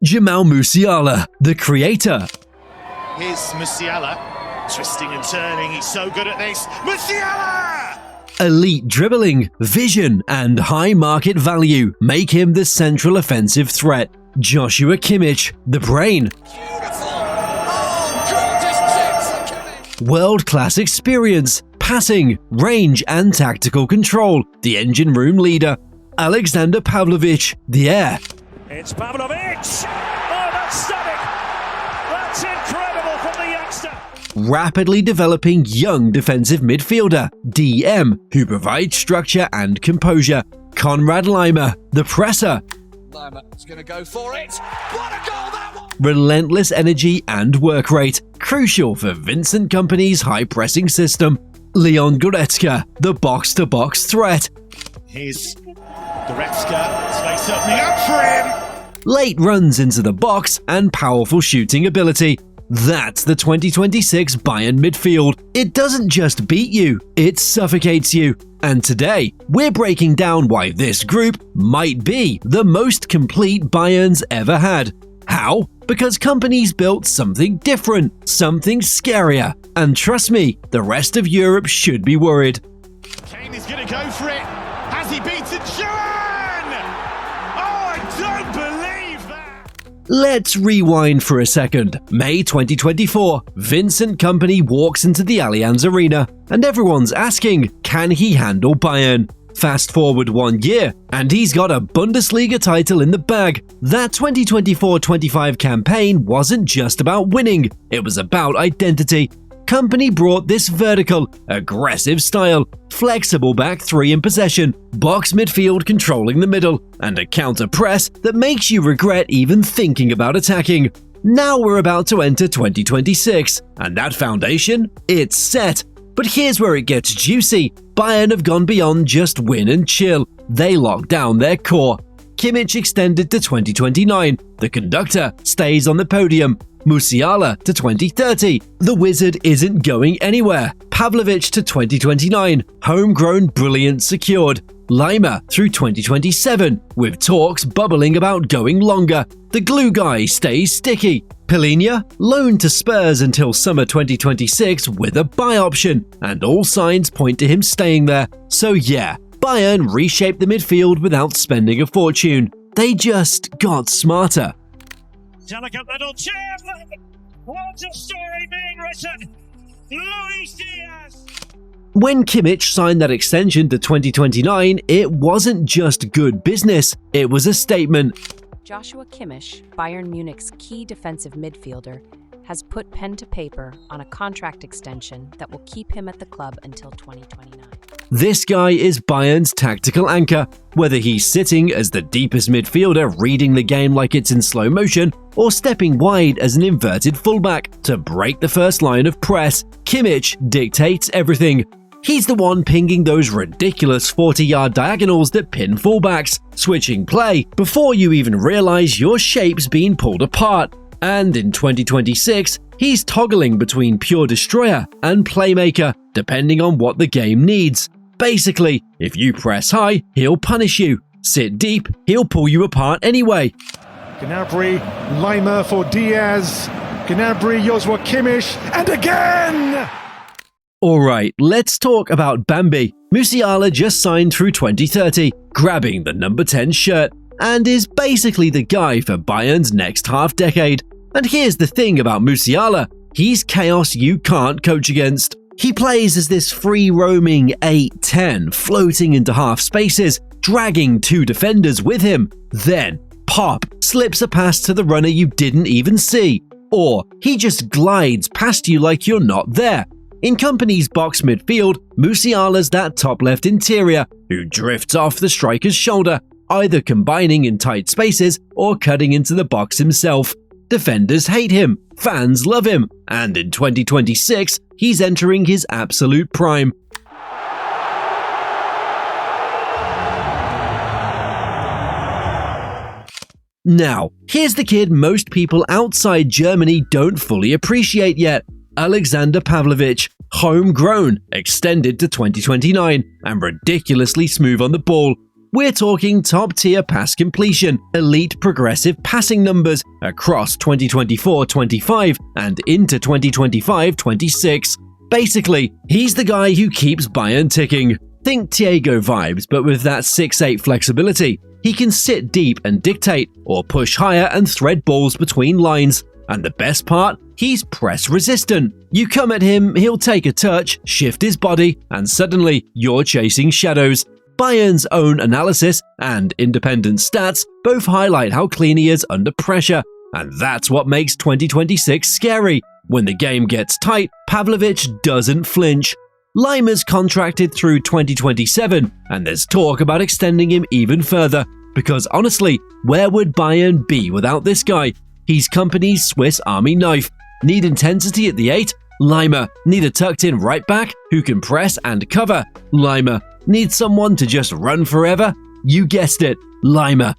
Jamal Musiala, the creator. Here's Musiala, twisting and turning, he's so good at this. Musiala! Elite dribbling, vision, and high market value make him the central offensive threat. Joshua Kimmich, the brain. Beautiful! Oh, gorgeous checks for Kimmich! World-class experience, passing, range, and tactical control, the engine room leader. Alexander Pavlovich, the heir. It's Pavlovich! Oh, that's stunning! That's incredible from the youngster! Rapidly developing young defensive midfielder, DM, who provides structure and composure. Konrad Laimer, the presser. Lima is going to go for it. What a goal that was! Relentless energy and work rate, crucial for Vincent Kompany's high-pressing system. Leon Goretzka, the box-to-box threat. Here's Goretzka, space opening up for him. Late runs into the box and powerful shooting ability. That's the 2026 Bayern midfield. It doesn't just beat you, it suffocates you. And today, we're breaking down why this group might be the most complete Bayern's ever had. How? Because Kompany's built something different, something scarier. And trust me, the rest of Europe should be worried. Kane is going to go for it. Has he beaten Joan? Oh, I don't believe that! Let's rewind for a second. May 2024, Vincent Kompany walks into the Allianz Arena, and everyone's asking, can he handle Bayern? Fast forward 1 year, and he's got a Bundesliga title in the bag. That 2024-25 campaign wasn't just about winning, it was about identity. Kompany brought this vertical, aggressive style, flexible back three in possession, box midfield controlling the middle, and a counter press that makes you regret even thinking about attacking. Now we're about to enter 2026, and that foundation, it's set. But here's where it gets juicy. Bayern have gone beyond just win and chill. They lock down their core. Kimmich extended to 2029. The conductor stays on the podium. Musiala to 2030. The wizard isn't going anywhere. Pavlovich to 2029. Homegrown brilliance secured. Laimer through 2027, with talks bubbling about going longer. The glue guy stays sticky. Pilinia loaned to Spurs until summer 2026 with a buy option, and all signs point to him staying there. So yeah, Bayern reshaped the midfield without spending a fortune. They just got smarter. Delicate little chip! What a story being written! Luis Diaz! When Kimmich signed that extension to 2029, it wasn't just good business, it was a statement. Joshua Kimmich, Bayern Munich's key defensive midfielder, has put pen to paper on a contract extension that will keep him at the club until 2029. This guy is Bayern's tactical anchor, whether he's sitting as the deepest midfielder reading the game like it's in slow motion, or stepping wide as an inverted fullback to break the first line of press. Kimmich dictates everything. He's the one pinging those ridiculous 40-yard diagonals that pin fullbacks, switching play before you even realize your shape's being pulled apart. And in 2026, he's toggling between pure destroyer and playmaker, depending on what the game needs. Basically, if you press high, he'll punish you. Sit deep, he'll pull you apart anyway. Gnabry, Laimer for Diaz. Gnabry, Joshua Kimmich, and again! Alright, let's talk about Bambi. Musiala just signed through 2030, grabbing the number 10 shirt, and is basically the guy for Bayern's next half-decade. And here's the thing about Musiala, he's chaos you can't coach against. He plays as this free-roaming 8-10, floating into half spaces, dragging two defenders with him. Then, pop, slips a pass to the runner you didn't even see. Or he just glides past you like you're not there. In Kompany's box midfield, Musiala's that top left interior who drifts off the striker's shoulder, either combining in tight spaces or cutting into the box himself. Defenders hate him, fans love him, and in 2026, he's entering his absolute prime. Now, here's the kid most people outside Germany don't fully appreciate yet. Alexander Pavlovich, homegrown, extended to 2029, and ridiculously smooth on the ball. We're talking top-tier pass completion, elite progressive passing numbers across 2024-25 and into 2025-26. Basically, he's the guy who keeps Bayern ticking. Think Thiago vibes, but with that 6'8 flexibility. He can sit deep and dictate, or push higher and thread balls between lines. And the best part? He's press resistant. You come at him, he'll take a touch, shift his body, and suddenly you're chasing shadows. Bayern's own analysis and independent stats both highlight how clean he is under pressure, and that's what makes 2026 scary. When the game gets tight, Pavlovich doesn't flinch. Lima's contracted through 2027, and there's talk about extending him even further, because honestly, where would Bayern be without this guy? He's company's Swiss Army knife. Need intensity at the 8? Lima. Need a tucked-in right back who can press and cover? Lima. Need someone to just run forever? You guessed it, Lima.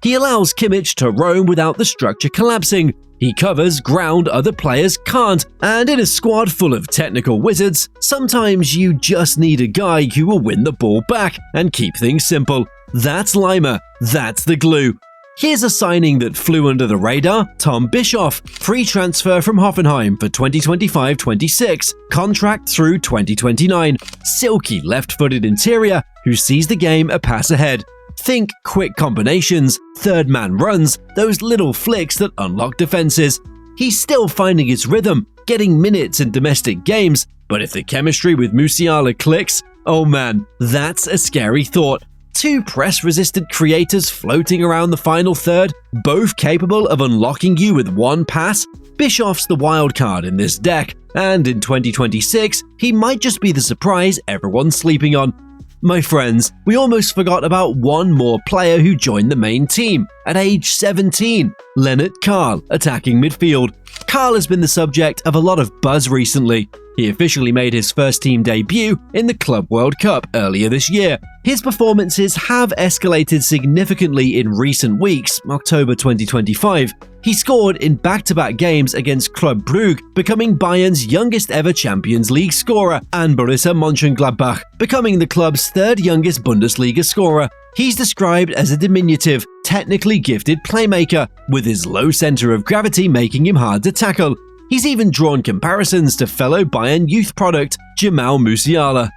He allows Kimmich to roam without the structure collapsing. He covers ground other players can't, and in a squad full of technical wizards, sometimes you just need a guy who will win the ball back and keep things simple. That's Lima. That's the glue. Here's a signing that flew under the radar: Tom Bischoff, free transfer from Hoffenheim for 2025-26, contract through 2029, silky left-footed interior who sees the game a pass ahead. Think quick combinations, third-man runs, those little flicks that unlock defenses. He's still finding his rhythm, getting minutes in domestic games, but if the chemistry with Musiala clicks, oh man, that's a scary thought. Two press-resistant creators floating around the final third, both capable of unlocking you with one pass. Bischoff's the wild card in this deck, and in 2026, he might just be the surprise everyone's sleeping on. My friends, we almost forgot about one more player who joined the main team at age 17, Leonard Karl, attacking midfield. Karl has been the subject of a lot of buzz recently. He officially made his first team debut in the Club World Cup earlier this year. His performances have escalated significantly in recent weeks, October 2025. He scored in back-to-back games against Club Brugge, becoming Bayern's youngest ever Champions League scorer, and Borussia Mönchengladbach, becoming the club's third youngest Bundesliga scorer. He's described as a diminutive, technically gifted playmaker, with his low center of gravity making him hard to tackle. He's even drawn comparisons to fellow Bayern youth product Jamal Musiala.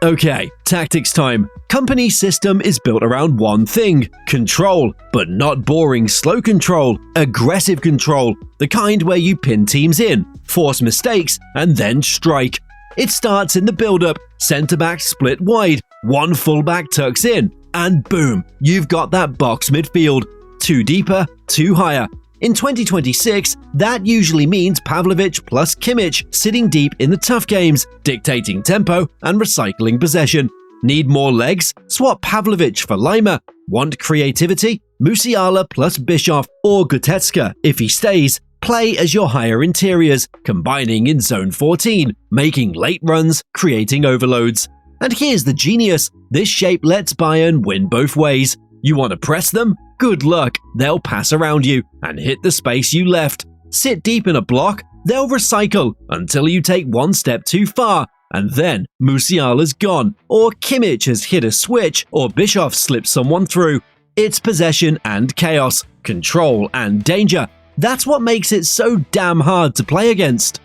Okay, tactics time. Company's system is built around one thing: control, but not boring slow control, aggressive control, the kind where you pin teams in, force mistakes, and then strike. It starts in the build-up, centre-back split wide, one full-back tucks in, and boom, you've got that box midfield. Two deeper, two higher. In 2026, that usually means Pavlovich plus Kimmich sitting deep in the tough games, dictating tempo and recycling possession. Need more legs? Swap Pavlovich for Lima. Want creativity? Musiala plus Bischoff or Goretzka if he stays. Play as your higher interiors, combining in zone 14, making late runs, creating overloads. And here's the genius: this shape lets Bayern win both ways. You want to press them? Good luck, they'll pass around you and hit the space you left. Sit deep in a block? They'll recycle until you take one step too far, and then Musiala's gone, or Kimmich has hit a switch, or Bischoff slips someone through. It's possession and chaos, control and danger. That's what makes it so damn hard to play against.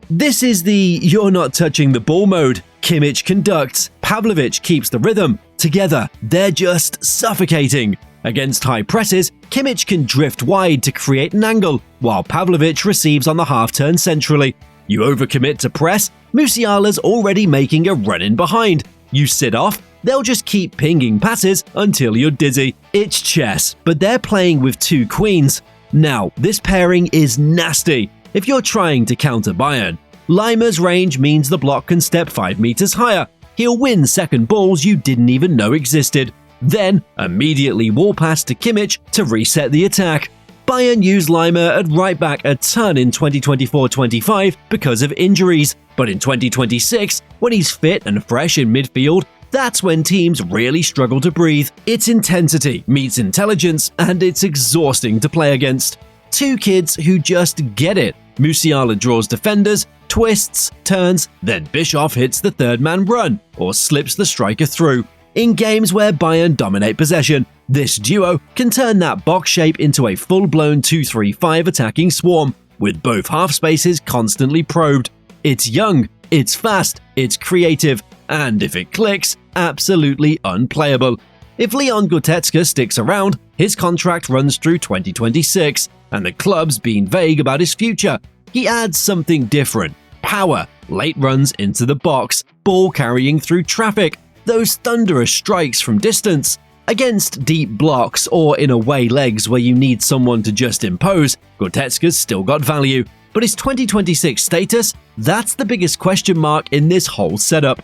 This is the "you're not touching the ball" mode. Kimmich conducts, Pavlovich keeps the rhythm. Together, they're just suffocating. Against high presses, Kimmich can drift wide to create an angle, while Pavlovich receives on the half-turn centrally. You overcommit to press, Musiala's already making a run-in behind. You sit off, they'll just keep pinging passes until you're dizzy. It's chess, but they're playing with two queens. Now, this pairing is nasty if you're trying to counter Bayern. Lima's range means the block can step 5 meters higher. He'll win second balls you didn't even know existed. Then, immediately wall pass to Kimmich to reset the attack. Bayern used Lima at right back a ton in 2024-25 because of injuries, but in 2026, when he's fit and fresh in midfield, that's when teams really struggle to breathe. It's intensity meets intelligence, and it's exhausting to play against. Two kids who just get it. Musiala draws defenders, twists, turns, then Bischoff hits the third-man run or slips the striker through. In games where Bayern dominate possession, this duo can turn that box shape into a full-blown 2-3-5 attacking swarm, with both half spaces constantly probed. It's young, it's fast, it's creative, and if it clicks, absolutely unplayable. If Leon Goretzka sticks around, his contract runs through 2026, and the club's been vague about his future. He adds something different: power, late runs into the box, ball carrying through traffic, those thunderous strikes from distance. Against deep blocks or in away legs where you need someone to just impose, Goretzka's still got value. But his 2026 status? That's the biggest question mark in this whole setup.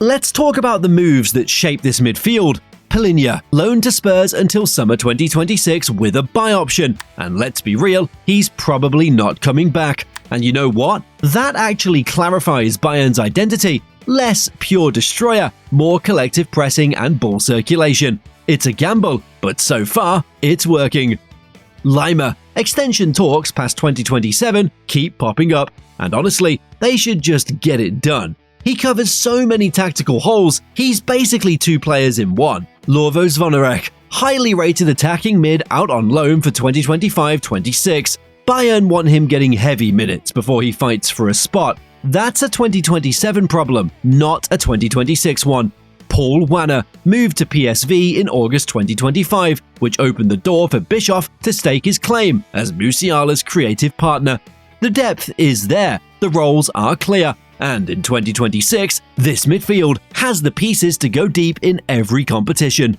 Let's talk about the moves that shape this midfield. Palhinha, loaned to Spurs until summer 2026 with a buy option. And let's be real, he's probably not coming back. And you know what? That actually clarifies Bayern's identity. Less pure destroyer, more collective pressing and ball circulation. It's a gamble, but so far, it's working. Lima, extension talks past 2027 keep popping up, and honestly, they should just get it done. He covers so many tactical holes, he's basically two players in one. Lorvo Zvonarek, highly rated attacking mid out on loan for 2025-26. Bayern want him getting heavy minutes before he fights for a spot. That's a 2027 problem, not a 2026 one. Paul Wanner moved to PSV in August 2025, which opened the door for Bischoff to stake his claim as Musiala's creative partner. The depth is there, the roles are clear, and in 2026, this midfield has the pieces to go deep in every competition.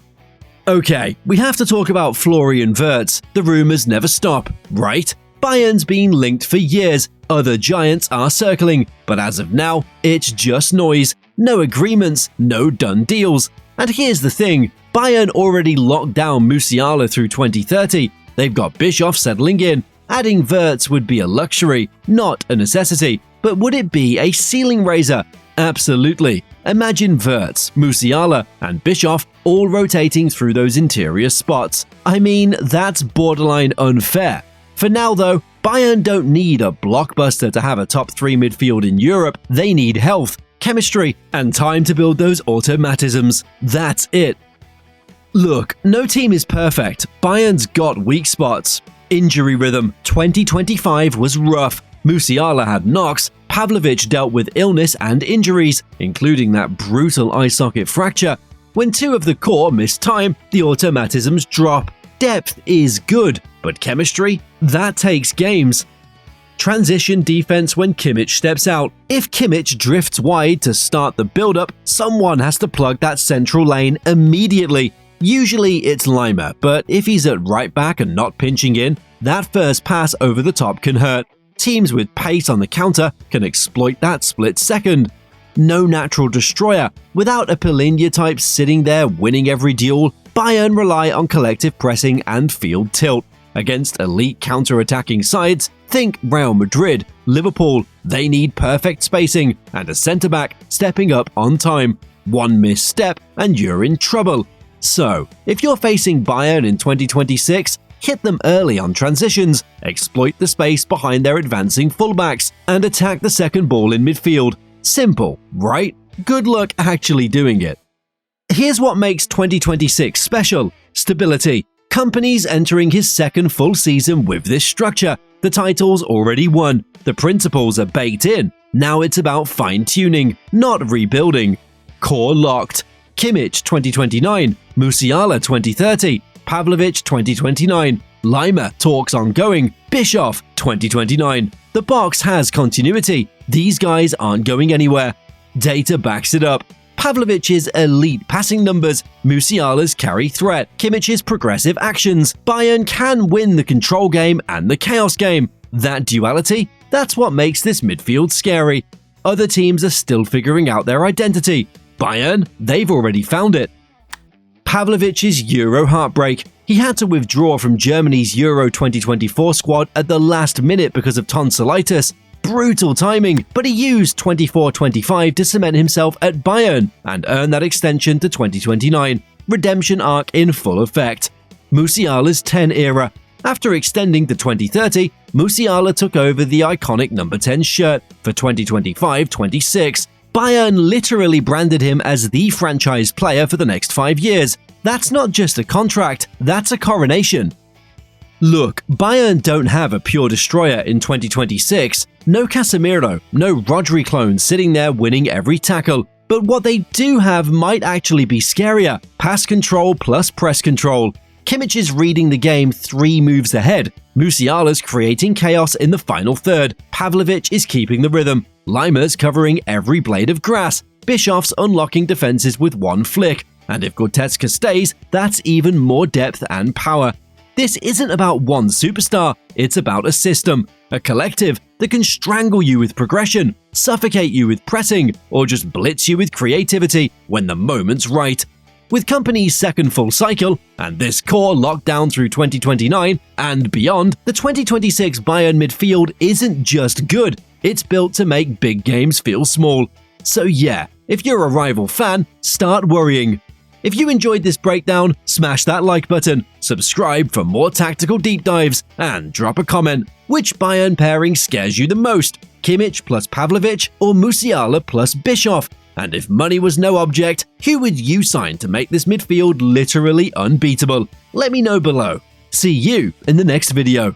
Okay, we have to talk about Florian Wirtz. The rumors never stop, right? Bayern's been linked for years, other giants are circling, but as of now, it's just noise. No agreements, no done deals. And here's the thing, Bayern already locked down Musiala through 2030. They've got Bischoff settling in. Adding Wirtz would be a luxury, not a necessity. But would it be a ceiling raiser? Absolutely. Imagine Wirtz, Musiala, and Bischoff all rotating through those interior spots. I mean, that's borderline unfair. For now though, Bayern don't need a blockbuster to have a top 3 midfield in Europe. They need health, chemistry, and time to build those automatisms. That's it. Look, no team is perfect. Bayern's got weak spots. Injury rhythm. 2025 was rough. Musiala had knocks. Pavlovich dealt with illness and injuries, including that brutal eye socket fracture. When two of the core miss time, the automatisms drop. Depth is good, but chemistry? That takes games. Transition defense when Kimmich steps out. If Kimmich drifts wide to start the build-up, someone has to plug that central lane immediately. Usually it's Lima, but if he's at right back and not pinching in, that first pass over the top can hurt. Teams with pace on the counter can exploit that split second. No natural destroyer. Without a Palhinha type sitting there winning every duel, Bayern rely on collective pressing and field tilt. Against elite counter-attacking sides, think Real Madrid, Liverpool, they need perfect spacing and a centre-back stepping up on time. One misstep and you're in trouble. So, if you're facing Bayern in 2026, hit them early on transitions, exploit the space behind their advancing fullbacks, and attack the second ball in midfield. Simple, right? Good luck actually doing it. Here's what makes 2026 special: stability. Kompany's entering his second full season with this structure. The title's already won. The principles are baked in. Now it's about fine-tuning, not rebuilding. Core locked. Kimmich 2029, Musiala 2030, Pavlovich 2029, Lima talks ongoing, Bischoff 2029. The box has continuity. These guys aren't going anywhere. Data backs it up. Pavlovich's elite passing numbers, Musiala's carry threat, Kimmich's progressive actions. Bayern can win the control game and the chaos game. That duality, that's what makes this midfield scary. Other teams are still figuring out their identity. Bayern, they've already found it. Pavlovich's Euro heartbreak. He had to withdraw from Germany's Euro 2024 squad at the last minute because of tonsillitis. Brutal timing, but he used 24-25 to cement himself at Bayern and earn that extension to 2029. Redemption arc in full effect. Musiala's 10 era. After extending to 2030, Musiala took over the iconic number 10 shirt for 2025-26. Bayern literally branded him as the franchise player for the next 5 years. That's not just a contract, that's a coronation. Look, Bayern don't have a pure destroyer in 2026. No Casemiro, no Rodri clone sitting there winning every tackle. But what they do have might actually be scarier. Pass control plus press control. Kimmich is reading the game 3 moves ahead. Musiala's creating chaos in the final third. Pavlovich is keeping the rhythm. Limer's covering every blade of grass. Bischoff's unlocking defenses with one flick. And if Goretzka stays, that's even more depth and power. This isn't about one superstar, it's about a system, a collective that can strangle you with progression, suffocate you with pressing, or just blitz you with creativity when the moment's right. With Kompany's second full cycle, and this core locked down through 2029 and beyond, the 2026 Bayern midfield isn't just good, it's built to make big games feel small. So yeah, if you're a rival fan, start worrying. If you enjoyed this breakdown, smash that like button, subscribe for more tactical deep dives, and drop a comment. Which Bayern pairing scares you the most? Kimmich plus Pavlovich or Musiala plus Bischoff? And if money was no object, who would you sign to make this midfield literally unbeatable? Let me know below. See you in the next video.